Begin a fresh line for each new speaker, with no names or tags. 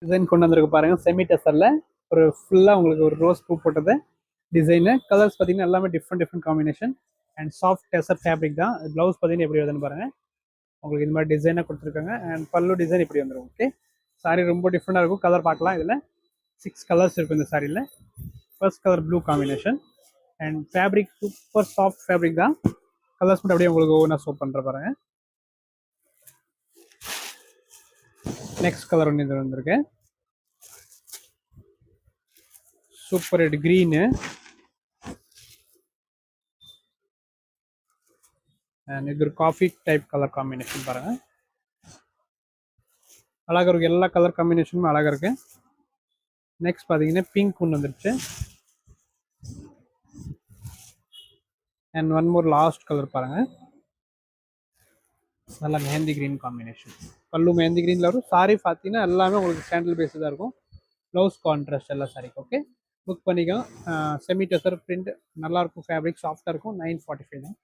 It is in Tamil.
டிசைன் கொண்டு வந்திருக்கு பாருங்கள். செமி டெசரில் ஒரு ஃபுல்லாக உங்களுக்கு ஒரு ரோஸ் பூ போட்டது டிசைனு. கலர்ஸ் பார்த்தீங்கன்னா எல்லாமே different combination and soft டெசர் fabric தான். ப்ளவுஸ் பார்த்தீங்கன்னா எப்படி வருதுன்னு பாருங்கள். உங்களுக்கு இந்த மாதிரி டிசைனாக கொடுத்துருக்காங்க அண்ட் பல்லு டிசைன் இப்படி வந்துடும். ஓகே, சாரி ரொம்ப டிஃப்ரெண்டாக இருக்கும். கலர் பார்க்கலாம். இதில் 6 கலர்ஸ் இருக்கும் இந்த சாரியில். First colour blue combination and fabric super soft fabric தான். கலர்ஸ் மட்டும் அப்படியே உங்களுக்கு ஒவ்வொன்றா ஷோ பண்ணுற பாருங்க. நெக்ஸ்ட் கலர் ஒன்று இது வந்திருக்கு. சூப்பர் ரெட் க்ரீனு அண்ட் இது ஒரு காஃபி டைப் கலர் காம்பினேஷன் பாருங்க. அழகாக இருக்கு. எல்லா கலர் காம்பினேஷனும் அழகாக இருக்கு. நெக்ஸ்ட் பார்த்தீங்கன்னா பிங்க் ஒன்று வந்துருச்சு and one more last colour பாருங்க. நல்லா மெஹந்தி கிரீன் காம்பினேஷன். பல்லு மெஹந்தி கிரீனில் வரும். சாரி பார்த்தீங்கன்னா எல்லாமே உங்களுக்கு சாண்டில் பேஸு தான் இருக்கும். ப்ளவுஸ் கான்ட்ராஸ்ட் எல்லா சாரிக்கு. ஓகே, புக் பண்ணிக்கலாம். செமி டெசர் பிரிண்ட் நல்லாயிருக்கும். ஃபேப்ரிக் சாஃப்டாக இருக்கும். 945 தான்.